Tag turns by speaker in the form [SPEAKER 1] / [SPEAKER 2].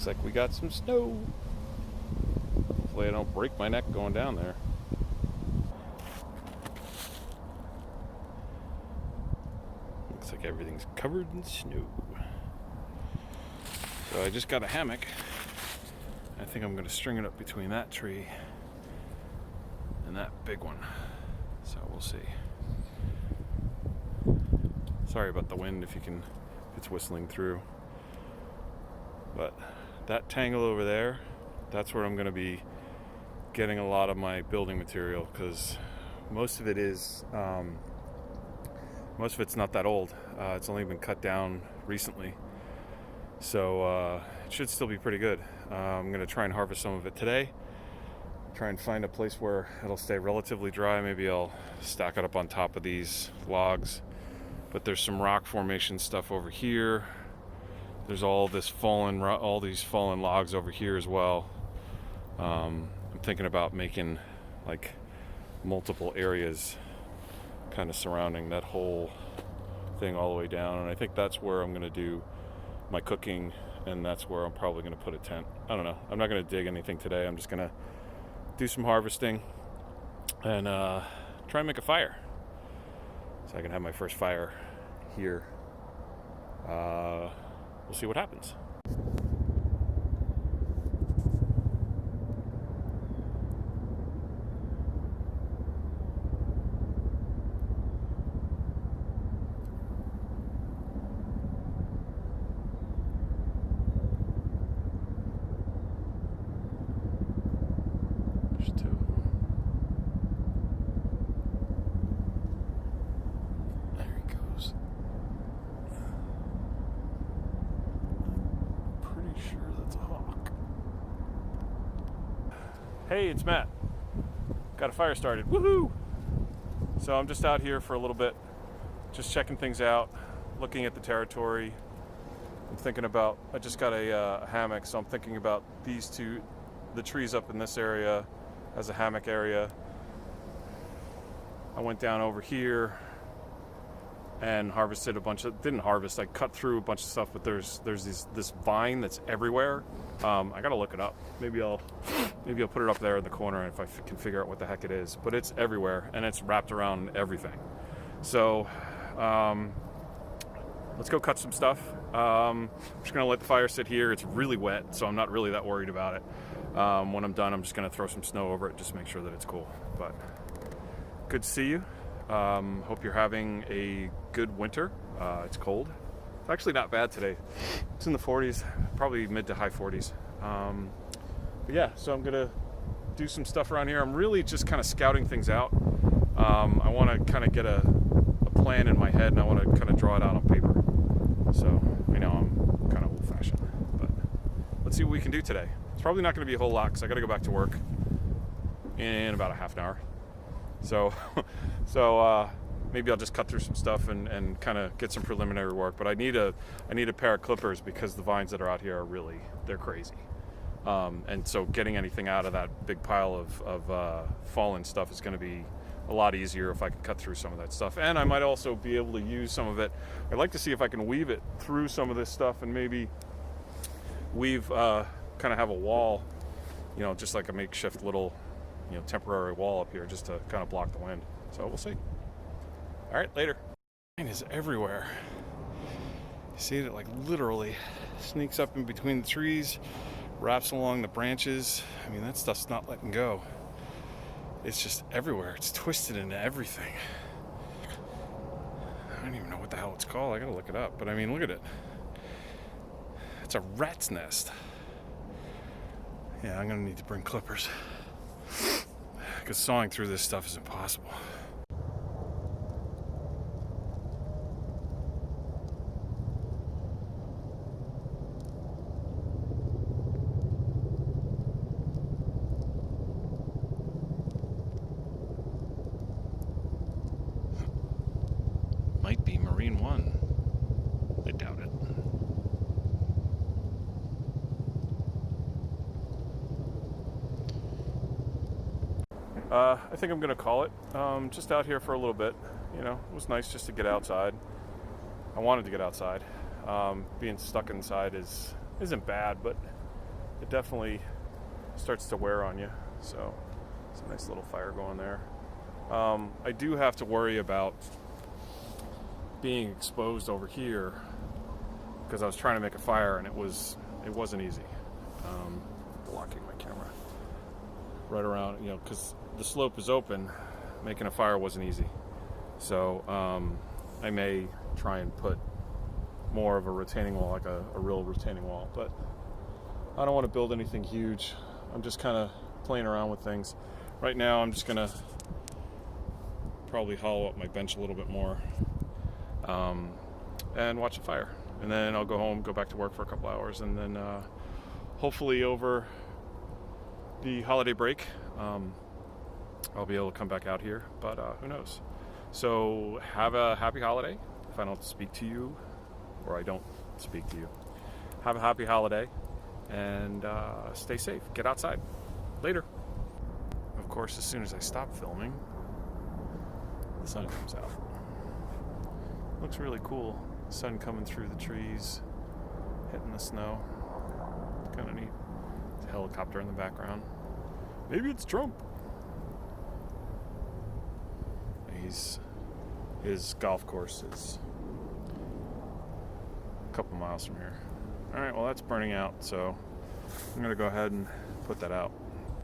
[SPEAKER 1] Looks like we got some snow. Hopefully I don't break my neck going down there. Looks like everything's covered in snow. So I just got a hammock. I think I'm going to string it up between that tree and that big one. So we'll see. Sorry about the wind if it's whistling through. But that tangle over there, that's where I'm going to be getting a lot of my building material, because most of it's not that old. It's only been cut down recently. So it should still be pretty good. I'm going to try and harvest some of it today. Try and find a place where it'll stay relatively dry. Maybe I'll stack it up on top of these logs. But there's some rock formation stuff over here. There's all these fallen logs over here as well. I'm thinking about making like multiple areas kind of surrounding that whole thing all the way down. And I think that's where I'm going to do my cooking, and that's where I'm probably going to put a tent. I don't know. I'm not going to dig anything today. I'm just going to do some harvesting and try and make a fire. So I can have my first fire here. We'll see what happens. There's two. There he goes. Pretty sure that's a hawk. Hey, it's Matt. Got a fire started. Woohoo! So I'm just out here for a little bit, just checking things out, looking at the territory. I'm thinking about, I just got a hammock, so I'm thinking about the trees up in this area as a hammock area. I went down over here and harvested I cut through a bunch of stuff, but there's this vine that's everywhere. I gotta look it up. Maybe I'll put it up there in the corner if I can figure out what the heck it is. But it's everywhere, and it's wrapped around everything. So let's go cut some stuff. I'm just gonna let the fire sit here. It's really wet, so I'm not really that worried about it. When I'm done, I'm just gonna throw some snow over it, just to make sure that it's cool. But good to see you. Hope you're having a good winter. It's cold. It's actually not bad today. It's in the 40s, probably mid to high 40s. But yeah, so I'm gonna do some stuff around here. I'm really just kind of scouting things out. I want to kind of get a plan in my head, and I want to kind of draw it out on paper. So I know I'm kind of old-fashioned, but let's see what we can do today. It's probably not going to be a whole lot because I got to go back to work in about a half an hour. So maybe I'll just cut through some stuff and kind of get some preliminary work. But I need a pair of clippers because the vines that are out here are they're crazy. And so getting anything out of that big pile of fallen stuff is going to be a lot easier if I can cut through some of that stuff. And I might also be able to use some of it. I'd like to see if I can weave it through some of this stuff and maybe weave, kind of have a wall, just like a makeshift little, temporary wall up here just to kind of block the wind. So we'll see. All right, later. Rain is everywhere. You see it, like literally sneaks up in between the trees, wraps along the branches. I mean, that stuff's not letting go. It's just everywhere. It's twisted into everything. I don't even know what the hell it's called. I gotta look it up. But I mean, look at it. It's a rat's nest. Yeah, I'm gonna need to bring clippers. Because sawing through this stuff is impossible. Might be Marine One. I doubt it. I think I'm gonna call it. Just out here for a little bit. It was nice just to get outside. I wanted to get outside. Being stuck inside isn't bad, but it definitely starts to wear on you. So it's a nice little fire going there. I do have to worry about being exposed over here because I was trying to make a fire and it wasn't easy. Blocking my camera right around, because the slope is open. Making a fire wasn't easy. So I may try and put more of a retaining wall, like a real retaining wall, but I don't want to build anything huge. I'm just kind of playing around with things. Right now I'm just gonna probably hollow up my bench a little bit more and watch a fire, and then I'll go home, go back to work for a couple hours, and then hopefully over the holiday break I'll be able to come back out here, but who knows. So have a happy holiday if I don't speak to you, or I don't speak to you. Have a happy holiday, and stay safe. Get outside. Later. Of course, as soon as I stop filming, the sun comes out. Looks really cool. Sun coming through the trees, hitting the snow. Kind of neat. There's a helicopter in the background. Maybe it's Trump. His golf course is a couple miles from here. All right, well, that's burning out, so I'm gonna go ahead and put that out.